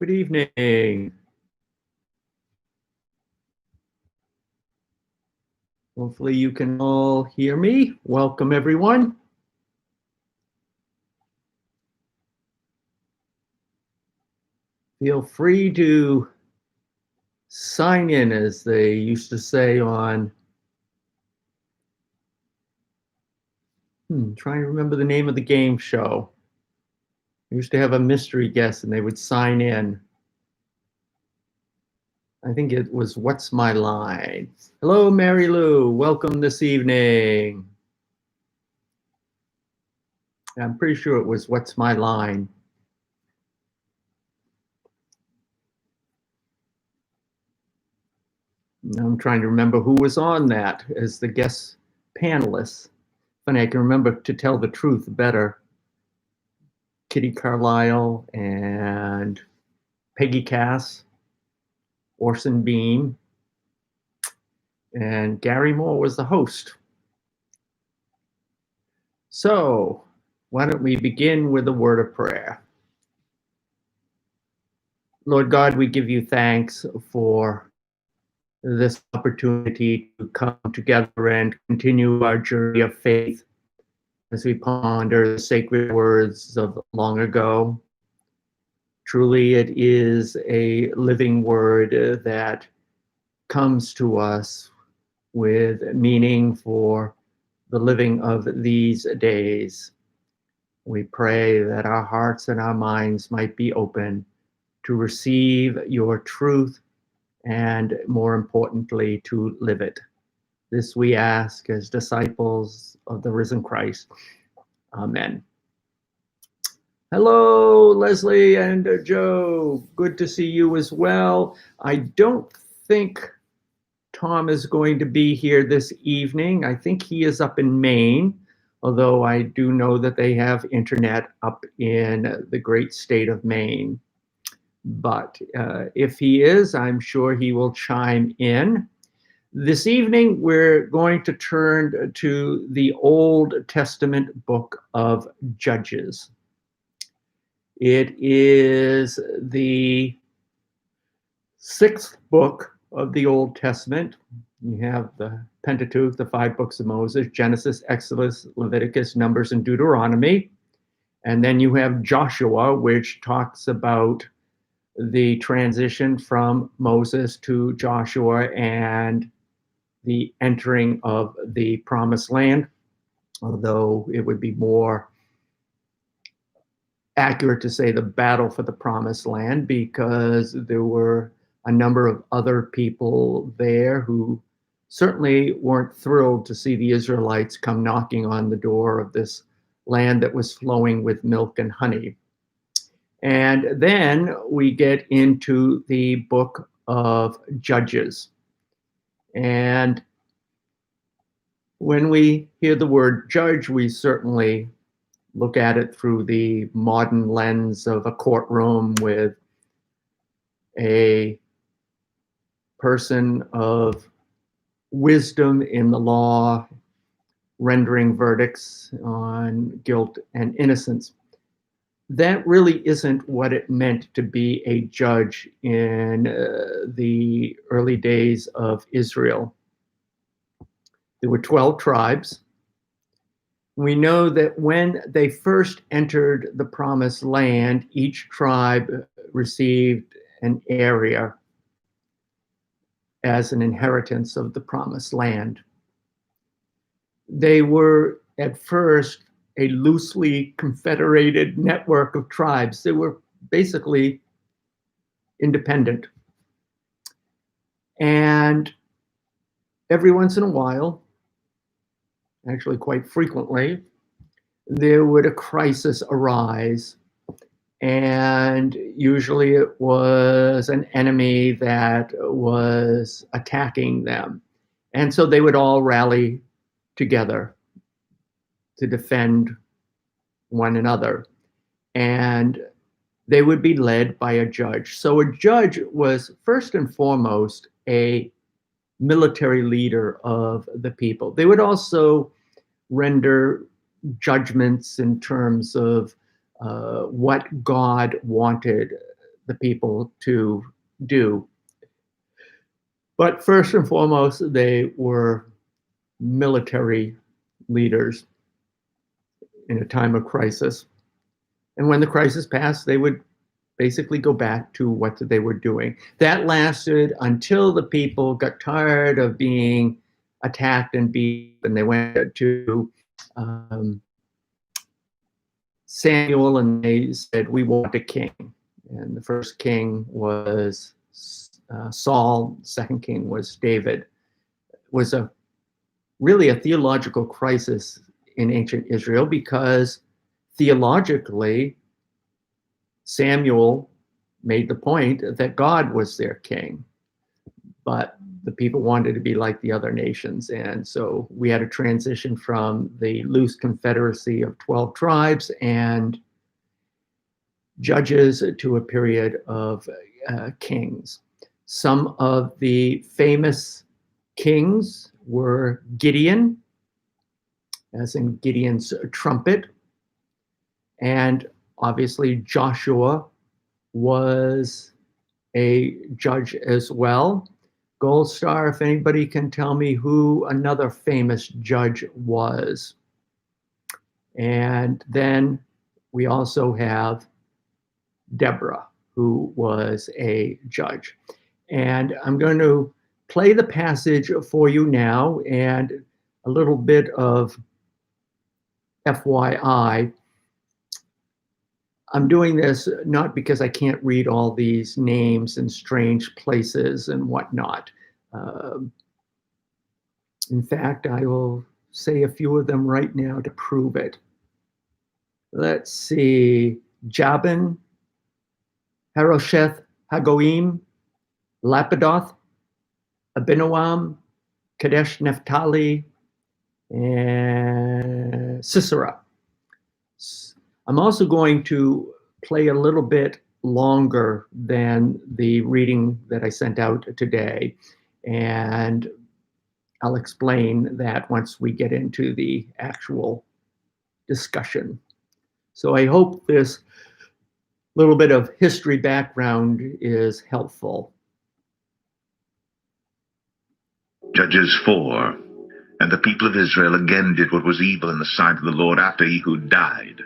Good evening. Hopefully you can all hear me. Welcome, everyone. Feel free to sign in, as they used to say on, trying to remember the name of the game show. I used to have a mystery guest and they would sign in. I think it was What's My Line? Hello, Mary Lou. Welcome this evening. I'm pretty sure it was What's My Line? I'm trying to remember who was on that as the guest panelists. Funny, I can remember To Tell the Truth better. Kitty Carlisle and Peggy Cass, Orson Bean, and Gary Moore was the host. So why don't we begin with a word of prayer? Lord God, we give you thanks for this opportunity to come together and continue our journey of faith as we ponder the sacred words of long ago. Truly, it is a living word that comes to us with meaning for the living of these days. We pray that our hearts and our minds might be open to receive your truth and, more importantly, to live it. This we ask as disciples of the risen Christ. Amen. Hello, Leslie and Joe. Good to see you as well. I don't think Tom is going to be here this evening. I think he is up in Maine, although I do know that they have internet up in the great state of Maine. But if he is, I'm sure he will chime in. This evening, we're going to turn to the Old Testament book of Judges. It is the 6th book of the Old Testament. You have the Pentateuch, the 5 books of Moses, Genesis, Exodus, Leviticus, Numbers, and Deuteronomy. And then you have Joshua, which talks about the transition from Moses to Joshua and the entering of the Promised Land, although it would be more accurate to say the battle for the Promised Land, because there were a number of other people there who certainly weren't thrilled to see the Israelites come knocking on the door of this land that was flowing with milk and honey. And then we get into the book of Judges. And when we hear the word judge, we certainly look at it through the modern lens of a courtroom with a person of wisdom in the law rendering verdicts on guilt and innocence. That really isn't what it meant to be a judge in the early days of Israel. There were 12 tribes. We know that when they first entered the Promised Land, each tribe received an area as an inheritance of the Promised Land. They were at first a loosely confederated network of tribes. They were basically independent. And every once in a while, actually quite frequently, there would a crisis arise. And usually it was an enemy that was attacking them. And so they would all rally together to defend one another. And they would be led by a judge. So a judge was first and foremost a military leader of the people. They would also render judgments in terms of what God wanted the people to do. But first and foremost, they were military leaders in a time of crisis. And when the crisis passed, they would basically go back to what they were doing. That lasted until the people got tired of being attacked and beat, and they went to Samuel and they said, "We want a king." And the first king was Saul. The second king was David. It was really a theological crisis in ancient Israel, because theologically, Samuel made the point that God was their king, but the people wanted to be like the other nations. And so we had a transition from the loose confederacy of 12 tribes and judges to a period of kings. Some of the famous kings were Gideon, as in Gideon's trumpet, and obviously Joshua was a judge as well. Gold star, if anybody can tell me who another famous judge was. And then we also have Deborah, who was a judge. And I'm going to play the passage for you now, and a little bit of FYI. I'm doing this not because I can't read all these names and strange places and whatnot. In fact, I will say a few of them right now to prove it. Let's see. Jabin, Harosheth, Hagoim, Lapidoth, Abinoam, Kadesh Naphtali, and Sisera. I'm also going to play a little bit longer than the reading that I sent out today, and I'll explain that once we get into the actual discussion. So I hope this little bit of history background is helpful. Judges 4. And the people of Israel again did what was evil in the sight of the Lord after Ehud died.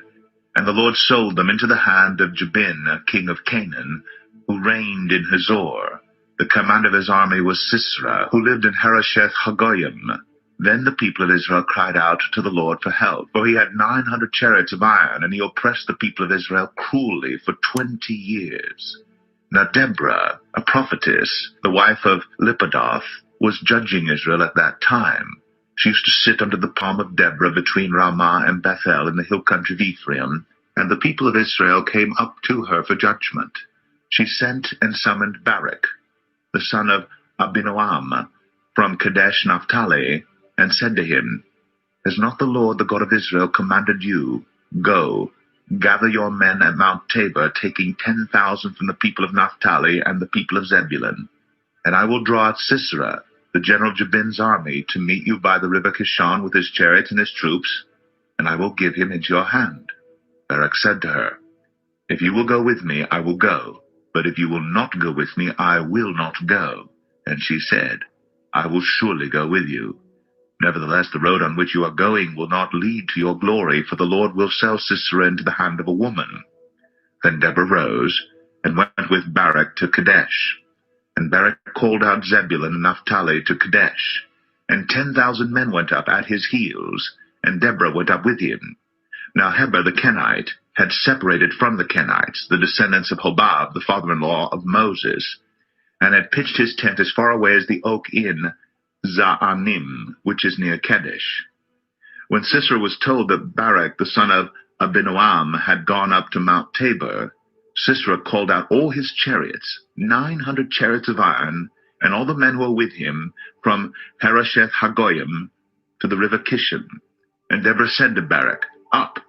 And the Lord sold them into the hand of Jabin, king of Canaan, who reigned in Hazor. The commander of his army was Sisera, who lived in Harosheth Hagoyim. Then the people of Israel cried out to the Lord for help, for he had 900 chariots of iron, and he oppressed the people of Israel cruelly for 20 years. Now Deborah, a prophetess, the wife of Lapidoth, was judging Israel at that time. She used to sit under the palm of Deborah between Ramah and Bethel in the hill country of Ephraim, and the people of Israel came up to her for judgment. She sent and summoned Barak, the son of Abinoam, from Kadesh Naphtali, and said to him, "Has not the Lord, the God of Israel, commanded you, go, gather your men at Mount Tabor, taking 10,000 from the people of Naphtali and the people of Zebulun? And I will draw out Sisera, the general Jabin's army, to meet you by the river Kishon with his chariots and his troops, and I will give him into your hand." Barak said to her, "If you will go with me, I will go, but if you will not go with me, I will not go." And she said, "I will surely go with you. Nevertheless, the road on which you are going will not lead to your glory, for the Lord will sell Sisera into the hand of a woman." Then Deborah rose and went with Barak to Kadesh. And Barak called out Zebulun and Naphtali to Kadesh, and 10,000 men went up at his heels, and Deborah went up with him. Now Heber the Kenite had separated from the Kenites, the descendants of Hobab, the father-in-law of Moses, and had pitched his tent as far away as the oak in Zaanim, which is near Kadesh. When Sisera was told that Barak, the son of Abinoam, had gone up to Mount Tabor, Sisera called out all his chariots, 900 chariots of iron, and all the men who were with him, from Harosheth Hagoyim to the river Kishon. And Deborah said to Barak, "Up,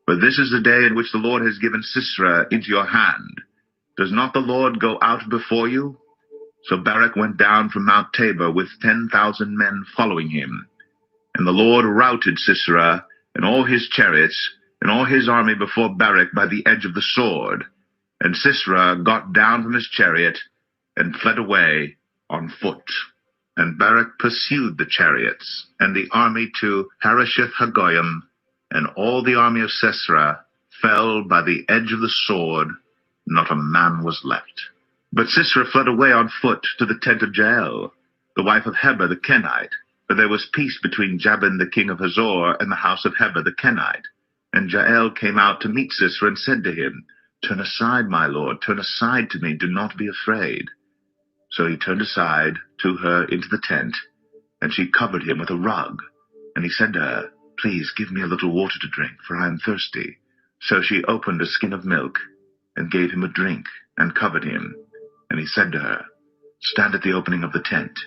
for this is the day in which the Lord has given Sisera into your hand. Does not the Lord go out before you?" So Barak went down from Mount Tabor with 10,000 men following him. And the Lord routed Sisera and all his chariots and all his army before Barak by the edge of the sword. And Sisera got down from his chariot and fled away on foot. And Barak pursued the chariots and the army to Harosheth Hagoyim, and all the army of Sisera fell by the edge of the sword, not a man was left. But Sisera fled away on foot to the tent of Jael, the wife of Heber the Kenite, for there was peace between Jabin the king of Hazor and the house of Heber the Kenite. And Jael came out to meet Sisera and said to him, "Turn aside, my lord, turn aside to me, do not be afraid." So he turned aside to her into the tent, and she covered him with a rug. And he said to her, "Please give me a little water to drink, for I am thirsty." So she opened a skin of milk, and gave him a drink, and covered him. And he said to her, "Stand at the opening of the tent.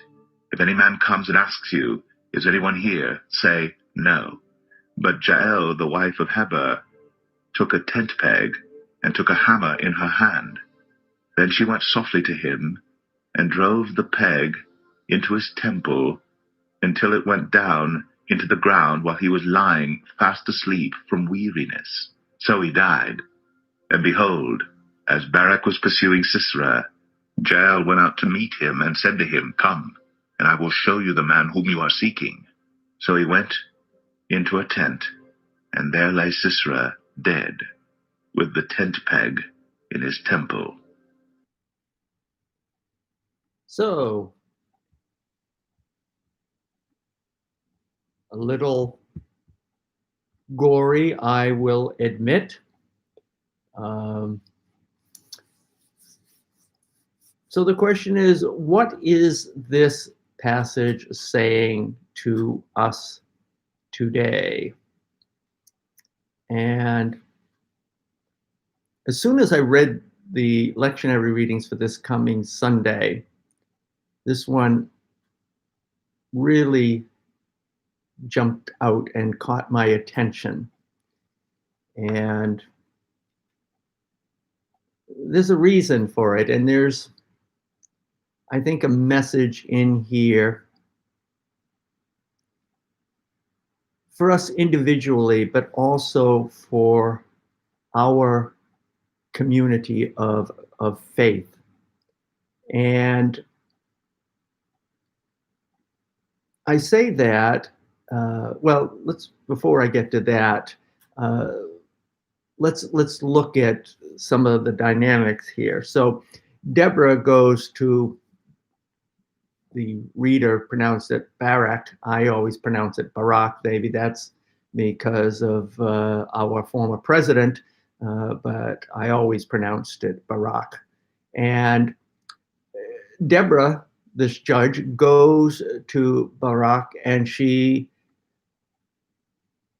If any man comes and asks you, 'Is anyone here?' say, 'No.'" But Jael, the wife of Heber, took a tent peg, and took a hammer in her hand. Then she went softly to him, and drove the peg into his temple until it went down into the ground while he was lying fast asleep from weariness. So he died. And behold, as Barak was pursuing Sisera, Jael went out to meet him and said to him, "Come, and I will show you the man whom you are seeking." So he went into a tent, and there lay Sisera dead, with the tent peg in his temple. So, a little gory, I will admit. So the question is, what is this passage saying to us today? And as soon as I read the lectionary readings for this coming Sunday, this one really jumped out and caught my attention. And there's a reason for it. And there's, I think, a message in here for us individually, but also for our community of faith. And I say that, well, before I get to that, let's look at some of the dynamics here. So Deborah goes to, the reader pronounced it Barak. I always pronounce it Barak. Maybe that's because of our former president, but I always pronounced it Barak. And Deborah, this judge, goes to Barak, and she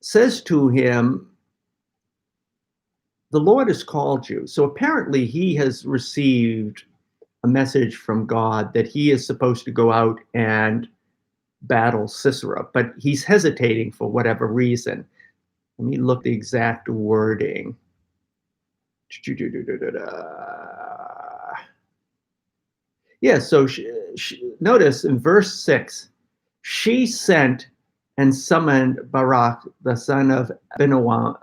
says to him, "The Lord has called you." So apparently he has received a message from God that he is supposed to go out and battle Sisera, but he's hesitating for whatever reason. Let me look at the exact wording. Yeah, so notice in verse 6, she sent and summoned Barak, the son of Abinoam,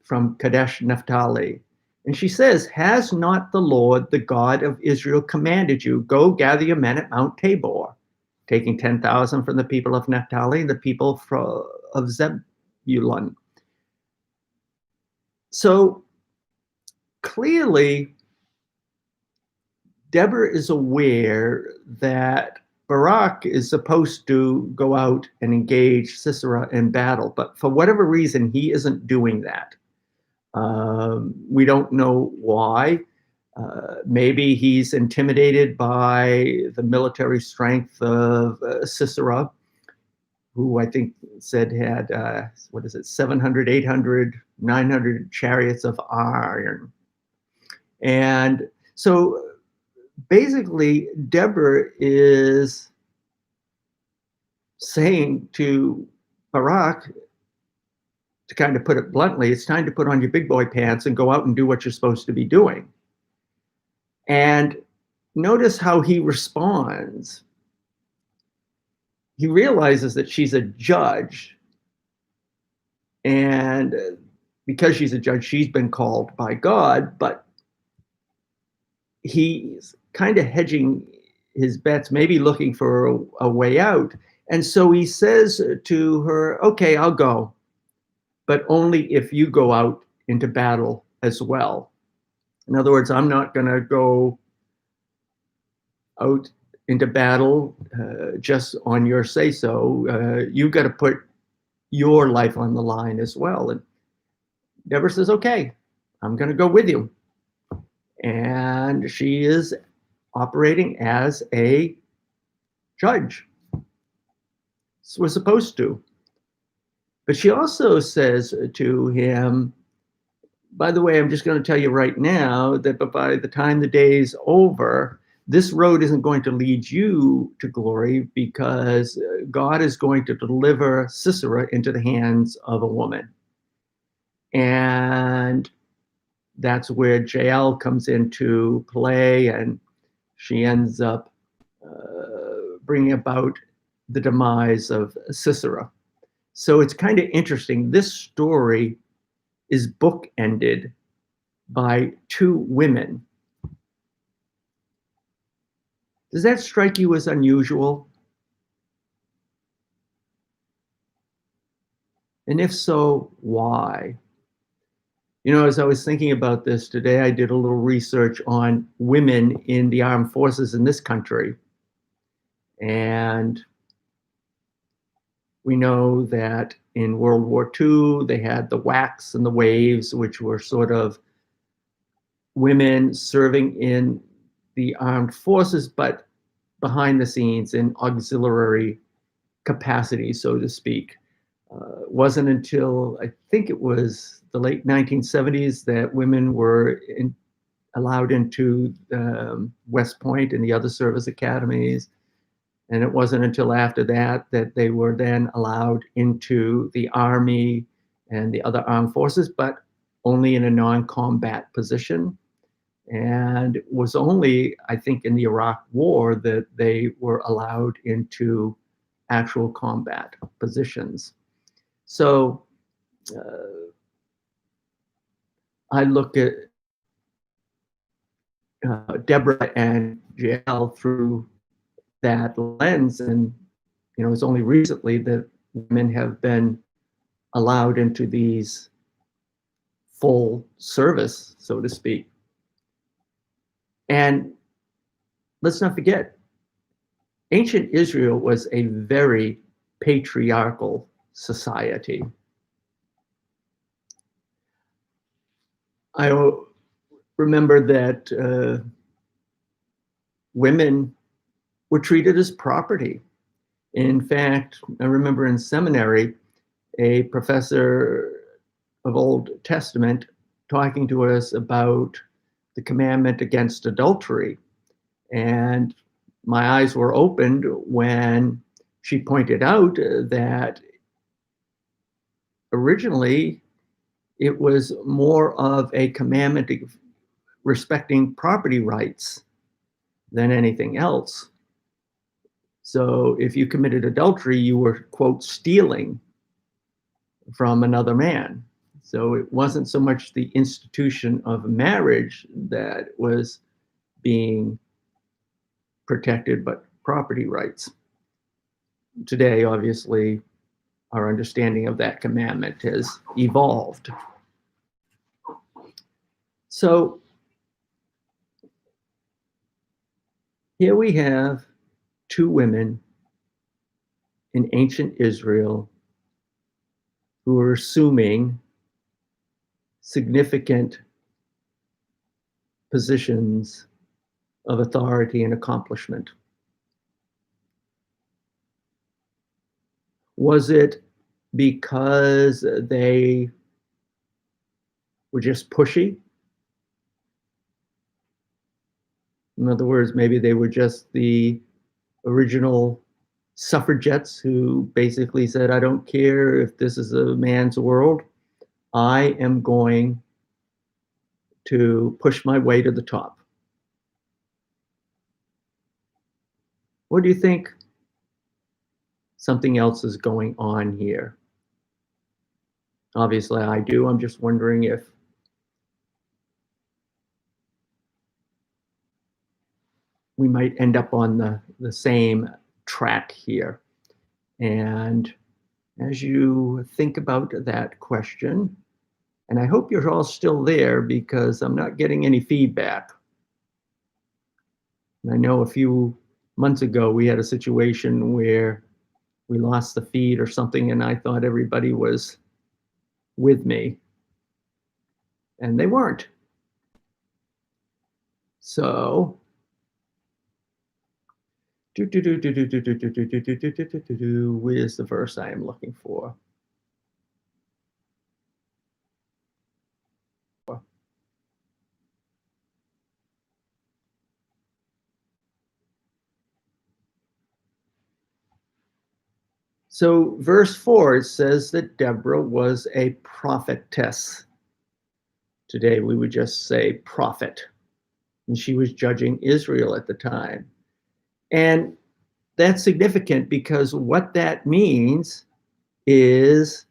from Kadesh Naphtali. And she says, "Has not the Lord, the God of Israel, commanded you, go gather your men at Mount Tabor, taking 10,000 from the people of Naphtali and the people of Zebulun?" So clearly, Deborah is aware that Barak is supposed to go out and engage Sisera in battle, but for whatever reason, he isn't doing that. We don't know why. Maybe he's intimidated by the military strength of Sisera, who I think said had, 700, 800, 900 chariots of iron. And so basically, Deborah is saying to Barak, to kind of put it bluntly, it's time to put on your big boy pants and go out and do what you're supposed to be doing. And notice how he responds. He realizes that she's a judge, And because she's a judge, she's been called by God, but he's kind of hedging his bets, maybe looking for a way out. And so he says to her, okay, I'll go, but only if you go out into battle as well. In other words, I'm not going to go out into battle just on your say so. You've got to put your life on the line as well. And Deborah says, okay, I'm going to go with you. And she is operating as a judge. Was supposed to. But she also says to him, by the way, I'm just going to tell you right now that by the time the day's over, this road isn't going to lead you to glory, because God is going to deliver Sisera into the hands of a woman. And that's where Jael comes into play, and she ends up bringing about the demise of Sisera. So it's kind of interesting. This story is bookended by two women. Does that strike you as unusual? And if so, why? You know, as I was thinking about this today, I did a little research on women in the armed forces in this country. And we know that in World War II, they had the WACs and the WAVES, which were sort of women serving in the armed forces, but behind the scenes in auxiliary capacity, so to speak. It wasn't until I think it was the late 1970s that women were allowed into West Point and the other service academies. And it wasn't until after that that they were then allowed into the Army and the other armed forces, but only in a non-combat position. And it was only, I think, in the Iraq War that they were allowed into actual combat positions. So I look at Deborah and Jael through that lens, and you know, it's only recently that women have been allowed into these full service, so to speak. And let's not forget, ancient Israel was a very patriarchal society. I remember that women were treated as property. In fact, I remember in seminary, a professor of Old Testament talking to us about the commandment against adultery. And my eyes were opened when she pointed out that originally it was more of a commandment respecting property rights than anything else. So if you committed adultery, you were, quote, stealing from another man. So it wasn't so much the institution of marriage that was being protected, but property rights. Today, obviously, our understanding of that commandment has evolved. So here we have two women in ancient Israel who are assuming significant positions of authority and accomplishment. Was it because they were just pushy? In other words, maybe they were just the original suffragettes who basically said, I don't care if this is a man's world, I am going to push my way to the top. Or do you think something else is going on here? Obviously, I do. I'm just wondering if we might end up on the same track here. And as you think about that question, and I hope you're all still there because I'm not getting any feedback. And I know a few months ago we had a situation where we lost the feed or something, and I thought everybody was with me, and they weren't. So, where's the verse I am looking for? So, verse 4, it says that Deborah was a prophetess. Today, we would just say prophet. And she was judging Israel at the time. And that's significant because what that means is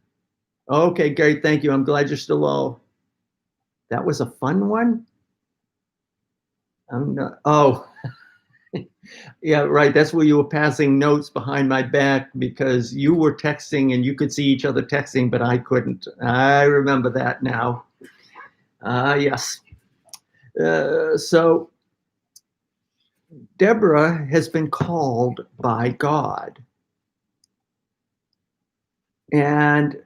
okay, great, thank you. I'm glad you're still all. That was a fun one. I'm not. Oh, yeah, right. That's where you were passing notes behind my back because you were texting and you could see each other texting, but I couldn't. I remember that now. Yes. So Deborah has been called by God. And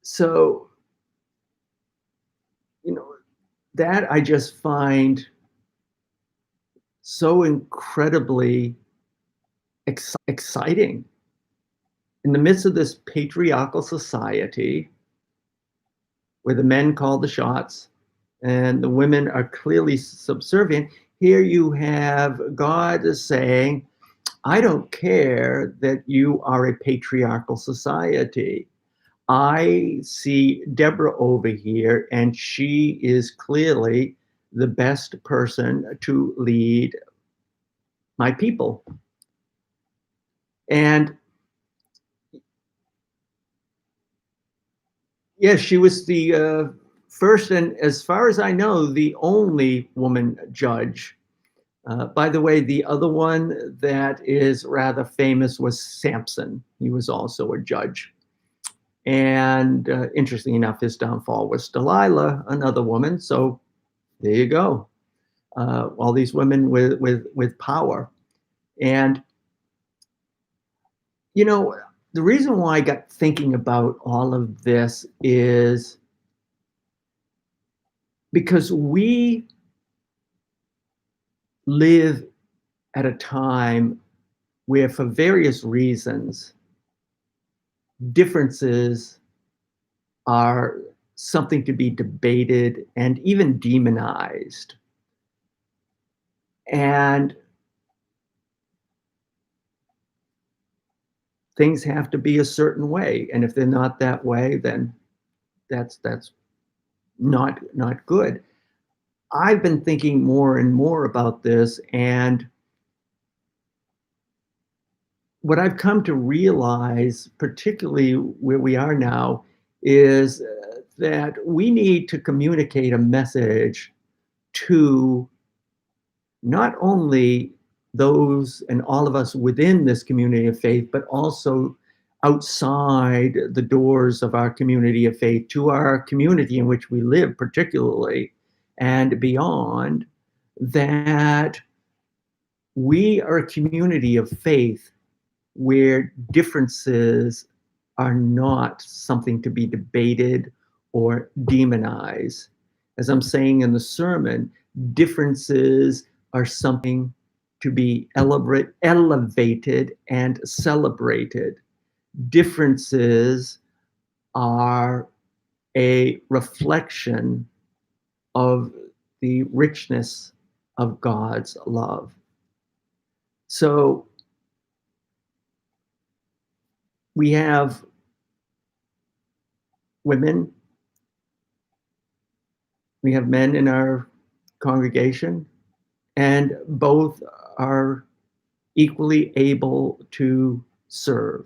so, that I just find so incredibly exciting. In the midst of this patriarchal society where the men call the shots and the women are clearly subservient, here you have God saying, I don't care that you are a patriarchal society. I see Deborah over here, and she is clearly the best person to lead my people. And yes, she was the first, and as far as I know, the only woman judge. By the way, the other one that is rather famous was Samson. He was also a judge. And interesting enough, his downfall was Delilah, another woman. So there you go. All these women with power. And, the reason why I got thinking about all of this is because we live at a time where, for various reasons, differences are something to be debated and even demonized. And things have to be a certain way. And if they're not that way, then that's not good. I've been thinking more and more about this, and what I've come to realize, particularly where we are now, is that we need to communicate a message to not only those and all of us within this community of faith, but also outside the doors of our community of faith, to our community in which we live, particularly, and beyond, that we are a community of faith where differences are not something to be debated or demonized. As I'm saying in the sermon, differences are something to be elevated and celebrated. Differences are a reflection of the richness of God's love. So we have women, we have men in our congregation, and both are equally able to serve.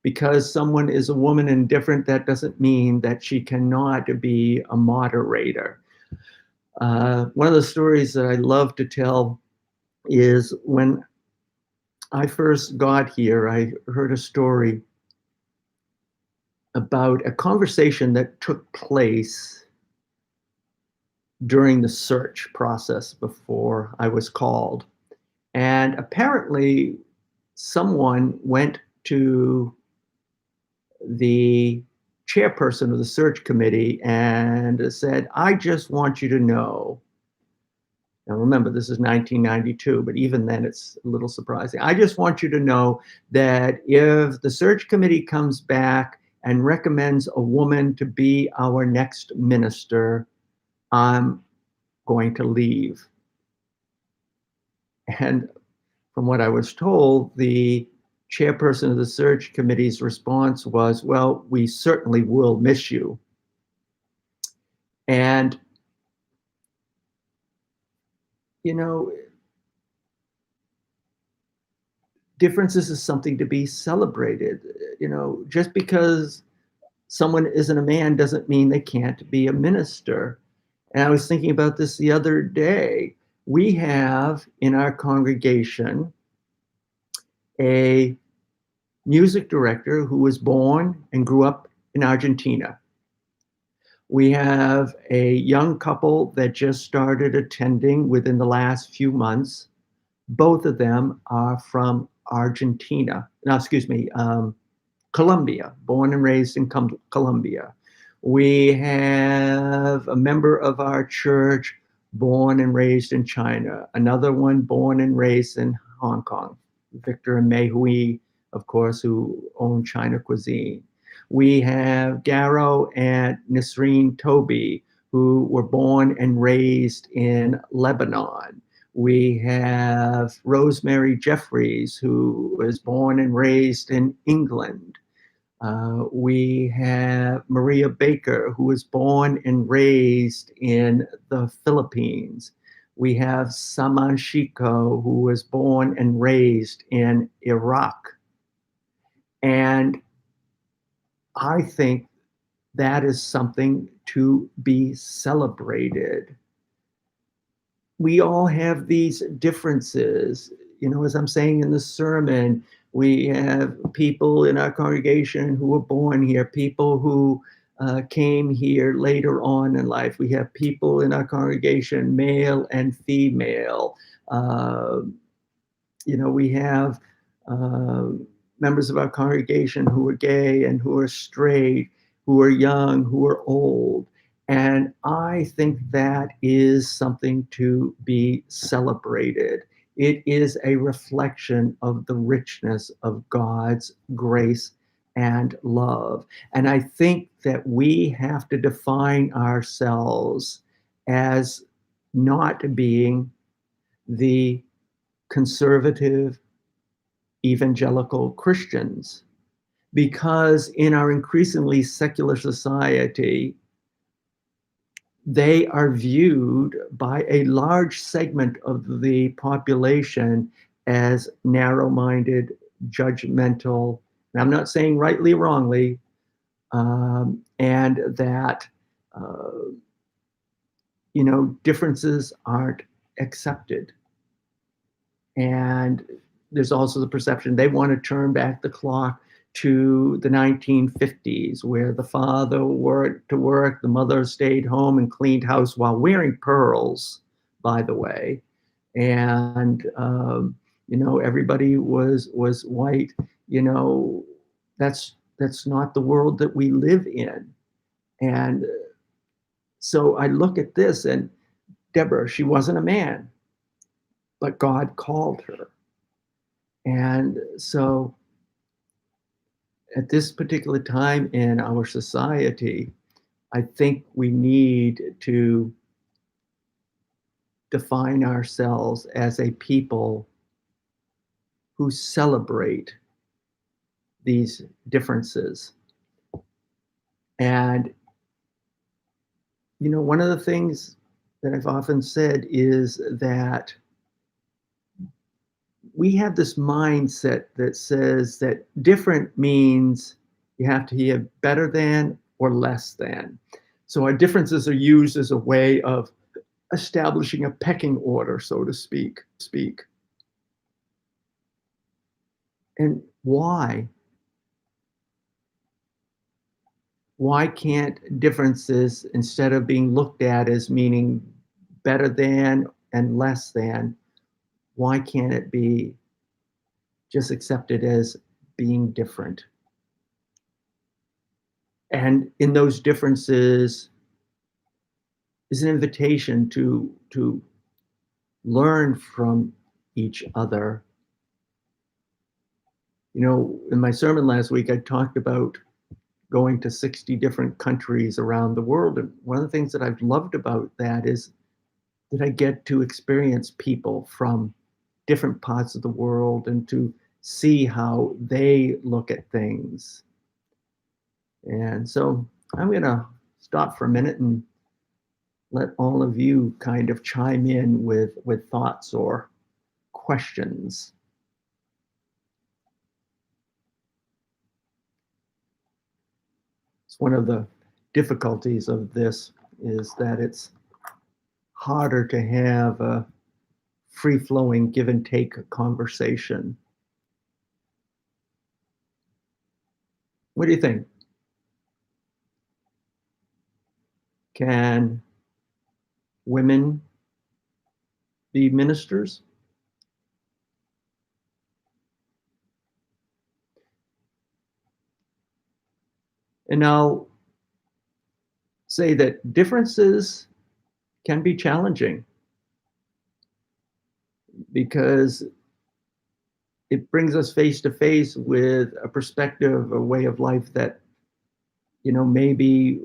Because someone is a woman and different, that doesn't mean that she cannot be a moderator. One of the stories that I love to tell is when I first got here, I heard a story about a conversation that took place during the search process before I was called. And apparently, someone went to the chairperson of the search committee and said, I just want you to know. Now, remember, this is 1992, but even then it's a little surprising. I just want you to know that if the search committee comes back and recommends a woman to be our next minister, I'm going to leave. And from what I was told, the chairperson of the search committee's response was, well, we certainly will miss you. And, you know, differences is something to be celebrated. You know, just because someone isn't a man doesn't mean they can't be a minister. And I was thinking about this the other day. We have in our congregation a music director who was born and grew up in Argentina. We have a young couple that just started attending within the last few months. Both of them are from Argentina. No, excuse me, Colombia, born and raised in Colombia. We have a member of our church born and raised in China, another one born and raised in Hong Kong, Victor and Mei Hui, of course, who own China Cuisine. We have Garrow and Nisreen Toby, who were born and raised in Lebanon. We have Rosemary Jeffries, who was born and raised in England. We have Maria Baker, who was born and raised in the Philippines. We have Saman Shiko, who was born and raised in Iraq. And I think that is something to be celebrated. We all have these differences. You know, as I'm saying in the sermon, we have people in our congregation who were born here, people who came here later on in life. We have people in our congregation, male and female. Uh, you know, we have uh, members of our congregation who are gay and who are straight, who are young, who are old. And I think that is something to be celebrated. It is a reflection of the richness of God's grace and love. And I think that we have to define ourselves as not being the conservative evangelical Christians, because in our increasingly secular society, they are viewed by a large segment of the population as narrow-minded, judgmental, and I'm not saying rightly or wrongly, and that differences aren't accepted. And there's also the perception they want to turn back the clock to the 1950s, where the father went to work, the mother stayed home and cleaned house while wearing pearls, by the way. And, everybody was white. That's not the world that we live in. And so I look at this, and Deborah, she wasn't a man, but God called her. And so at this particular time in our society, I think we need to define ourselves as a people who celebrate these differences. And, one of the things that I've often said is that we have this mindset that says that different means you have to have better than or less than. So our differences are used as a way of establishing a pecking order, so to speak. And why? Why can't differences, instead of being looked at as meaning better than and less than, why can't it be just accepted as being different? And in those differences is an invitation to learn from each other. You know, in my sermon last week, I talked about going to 60 different countries around the world. And one of the things that I've loved about that is that I get to experience people from different parts of the world and to see how they look at things. And so I'm going to stop for a minute and let all of you kind of chime in with thoughts or questions. It's one of the difficulties of this is that it's harder to have a free-flowing give and take conversation. What do you think? Can women be ministers? And I'll say that differences can be challenging because it brings us face to face with a perspective, a way of life that, you know, maybe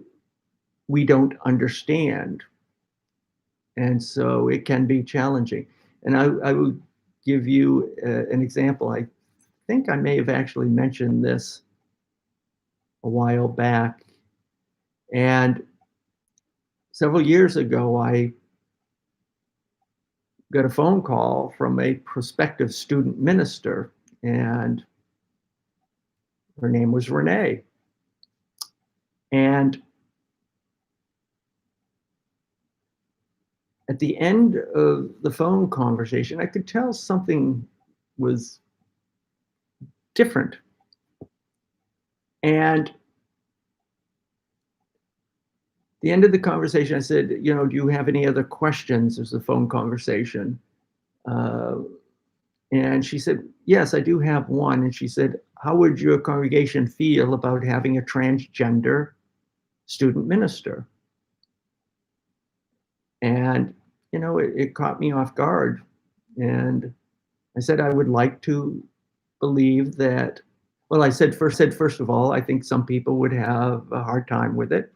we don't understand. And so it can be challenging. And I will give you an example. I think I may have actually mentioned this a while back. And several years ago, I got a phone call from a prospective student minister, and her name was Renee. And at the end of the phone conversation, I could tell something was different. And the end of the conversation, I said, you know, do you have any other questions? There's a phone conversation. And she said, yes, I do have one. And she said, how would your congregation feel about having a transgender student minister? And, you know, it caught me off guard. And I said, I would like to believe that, well, I said, first of all, I think some people would have a hard time with it.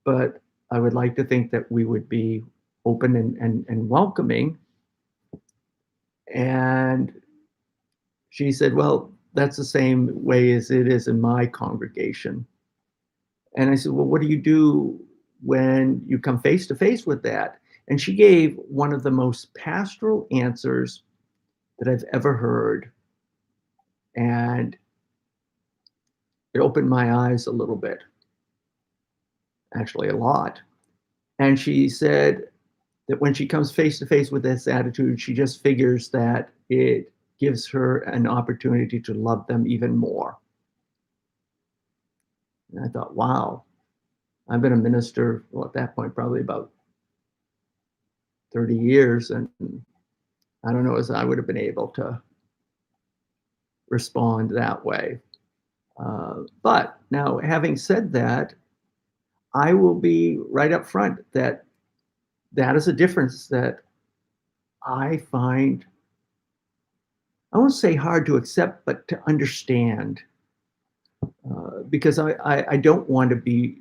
But I would like to think that we would be open and welcoming. And she said, well, that's the same way as it is in my congregation. And I said, well, what do you do when you come face to face with that? And she gave one of the most pastoral answers that I've ever heard. And it opened my eyes a little bit, actually a lot. And she said that when she comes face to face with this attitude, she just figures that it gives her an opportunity to love them even more. And I thought, wow, I've been a minister, well, at that point, probably about 30 years. And I don't know as I would have been able to respond that way. But now, having said that, I will be right up front that that is a difference that I find, I won't say hard to accept, but to understand. Because I don't want to be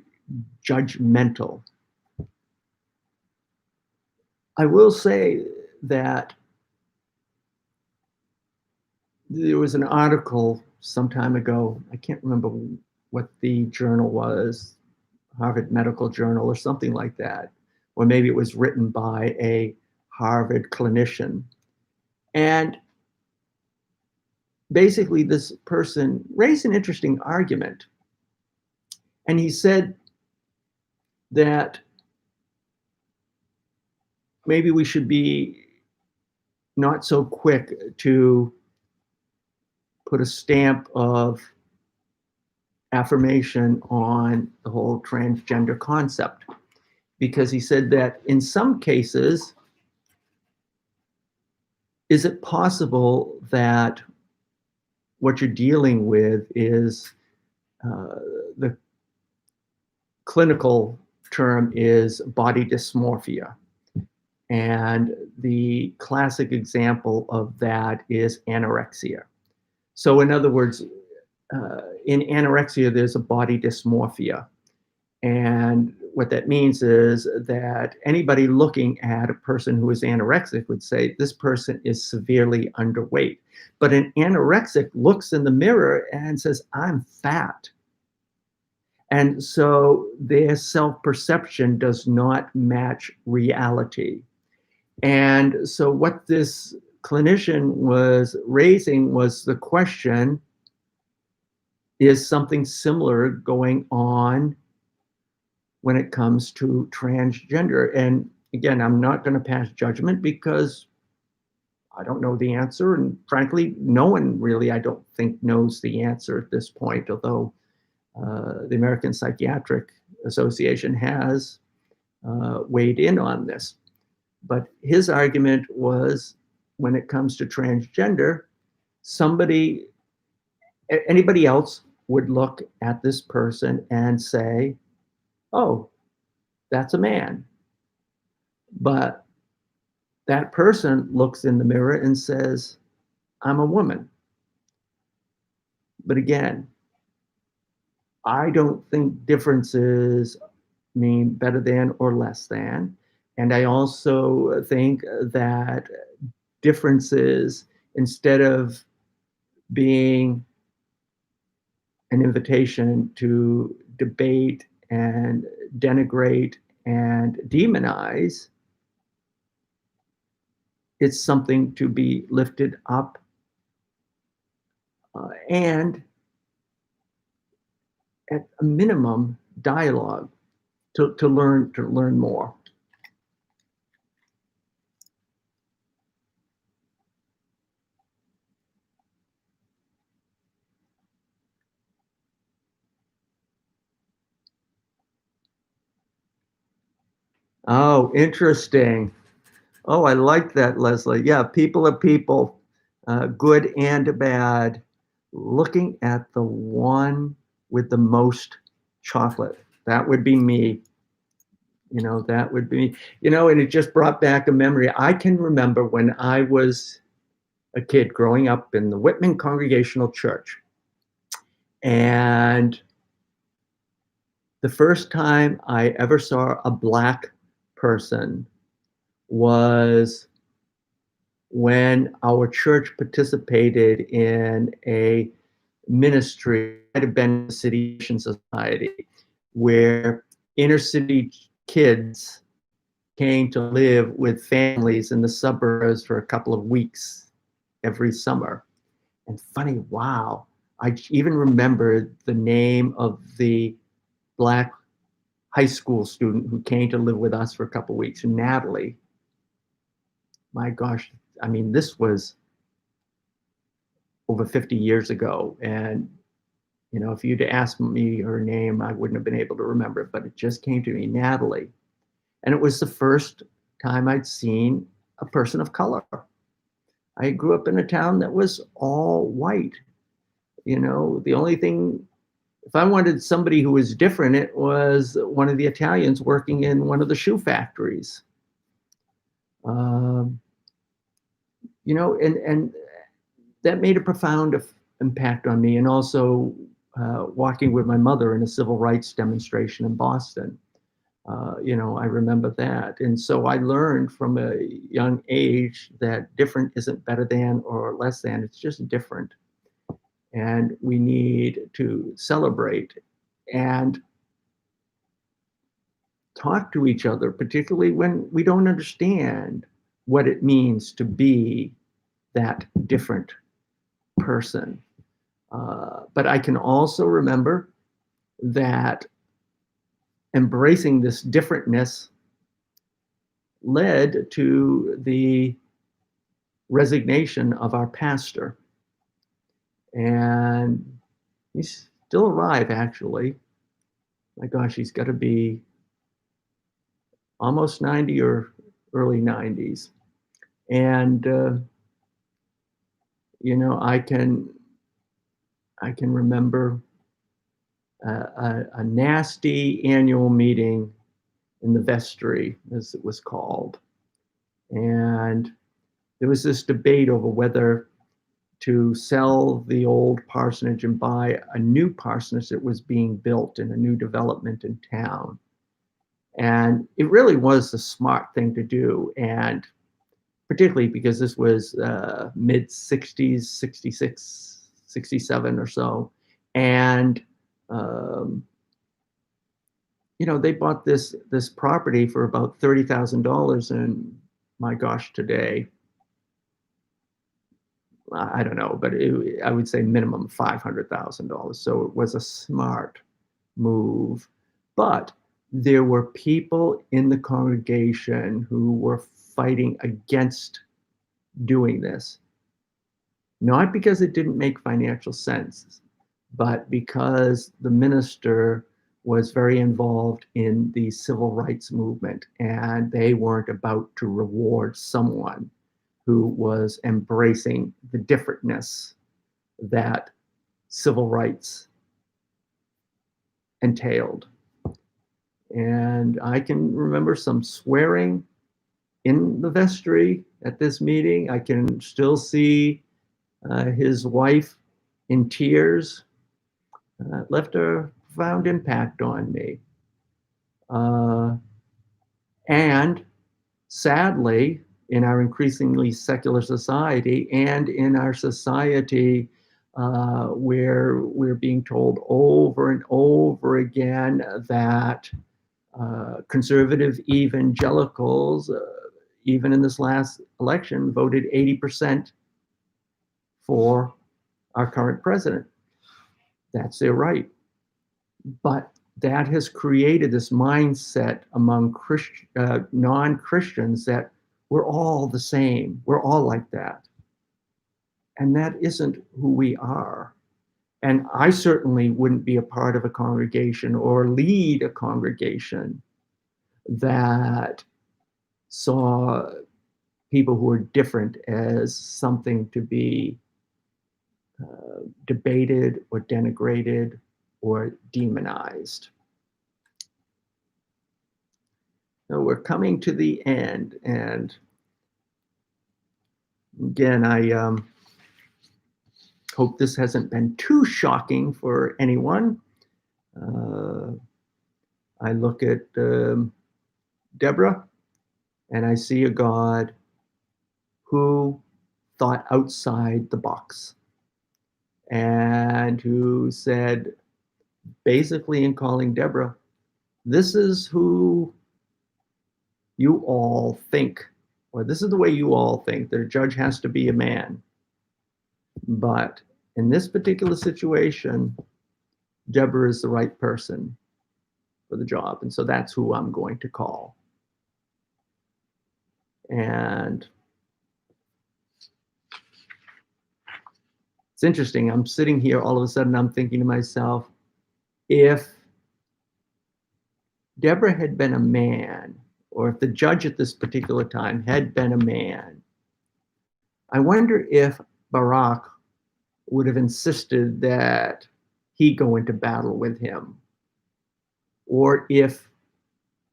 judgmental. I will say that there was an article some time ago, I can't remember what the journal was, Harvard Medical Journal or something like that, or maybe it was written by a Harvard clinician. And basically, this person raised an interesting argument. And he said that maybe we should be not so quick to put a stamp of affirmation on the whole transgender concept. Because he said that in some cases, is it possible that what you're dealing with is the clinical term is body dysmorphia. And the classic example of that is anorexia. So in other words, in anorexia, there's a body dysmorphia. And what that means is that anybody looking at a person who is anorexic would say, this person is severely underweight. But an anorexic looks in the mirror and says, I'm fat. And so their self-perception does not match reality. And so what this clinician was raising was the question, is something similar going on when it comes to transgender? And again, I'm not going to pass judgment because I don't know the answer. And frankly, no one really, I don't think, knows the answer at this point, although the American Psychiatric Association has weighed in on this. But his argument was, when it comes to transgender, anybody else would look at this person and say, oh, that's a man. But that person looks in the mirror and says, I'm a woman. But again, I don't think differences mean better than or less than. And I also think that differences, instead of being an invitation to debate and denigrate and demonize, it's something to be lifted up and at a minimum dialogue to learn more. Oh, interesting. Oh, I like that, Leslie. Yeah, people are people, good and bad. Looking at the one with the most chocolate. That would be me. That would be me. And it just brought back a memory. I can remember when I was a kid growing up in the Whitman Congregational Church. And the first time I ever saw a Black person was when our church participated in a ministry, might have been City Mission Society, where inner city kids came to live with families in the suburbs for a couple of weeks every summer. And funny, wow, I even remember the name of the Black high school student who came to live with us for a couple of weeks, Natalie. My gosh, I mean, this was over 50 years ago. And, if you'd asked me her name, I wouldn't have been able to remember it, but it just came to me, Natalie. And it was the first time I'd seen a person of color. I grew up in a town that was all white. The only thing, if I wanted somebody who was different, it was one of the Italians working in one of the shoe factories. And that made a profound impact on me. And also walking with my mother in a civil rights demonstration in Boston. I remember that. And so I learned from a young age that different isn't better than or less than, it's just different. And we need to celebrate and talk to each other, particularly when we don't understand what it means to be that different person. But I can also remember that embracing this differentness led to the resignation of our pastor. And he's still alive, actually. My gosh, he's got to be almost 90 or early 90s. And, I can remember a nasty annual meeting in the vestry, as it was called. And there was this debate over whether to sell the old parsonage and buy a new parsonage that was being built in a new development in town. And it really was the smart thing to do. And particularly because this was mid 60s, 66, 67 or so. And, they bought this property for about $30,000. And my gosh, today, I don't know, but I would say minimum $500,000. So it was a smart move. But there were people in the congregation who were fighting against doing this, not because it didn't make financial sense, but because the minister was very involved in the civil rights movement, and they weren't about to reward someone who was embracing the differentness that civil rights entailed. And I can remember some swearing in the vestry at this meeting. I can still see his wife in tears. Left a profound impact on me. And sadly, in our increasingly secular society and in our society where we're being told over and over again that conservative evangelicals, even in this last election, voted 80% for our current president. That's their right. But that has created this mindset among non-Christians that we're all the same. We're all like that. And that isn't who we are. And I certainly wouldn't be a part of a congregation or lead a congregation that saw people who are different as something to be debated or denigrated or demonized. Now we're coming to the end, and again, I hope this hasn't been too shocking for anyone. I look at Deborah, and I see a God who thought outside the box and who said, basically in calling Deborah, this is who you all think, or this is the way you all think, that a judge has to be a man. But in this particular situation, Deborah is the right person for the job. And so that's who I'm going to call. And it's interesting. I'm sitting here, all of a sudden, I'm thinking to myself, if Deborah had been a man, or if the judge at this particular time had been a man, I wonder if Barak would have insisted that he go into battle with him. Or if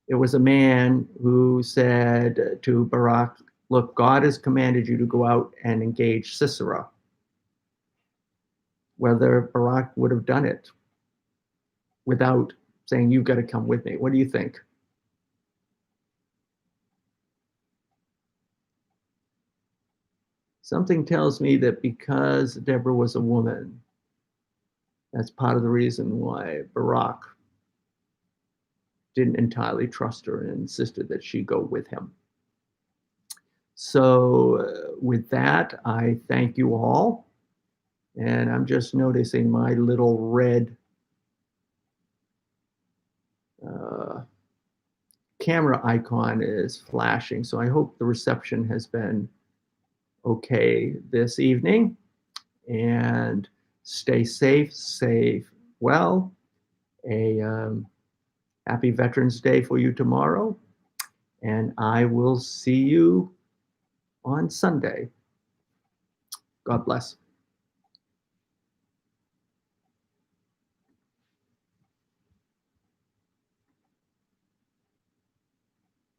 it was a man who said to Barak, look, God has commanded you to go out and engage Sisera, whether Barak would have done it without saying, you've got to come with me. What do you think? Something tells me that because Deborah was a woman, that's part of the reason why Barak didn't entirely trust her and insisted that she go with him. So with that, I thank you all. And I'm just noticing my little red camera icon is flashing. So I hope the reception has been okay this evening. And stay safe well. A happy Veterans Day for you tomorrow. And I will see you on Sunday. God bless.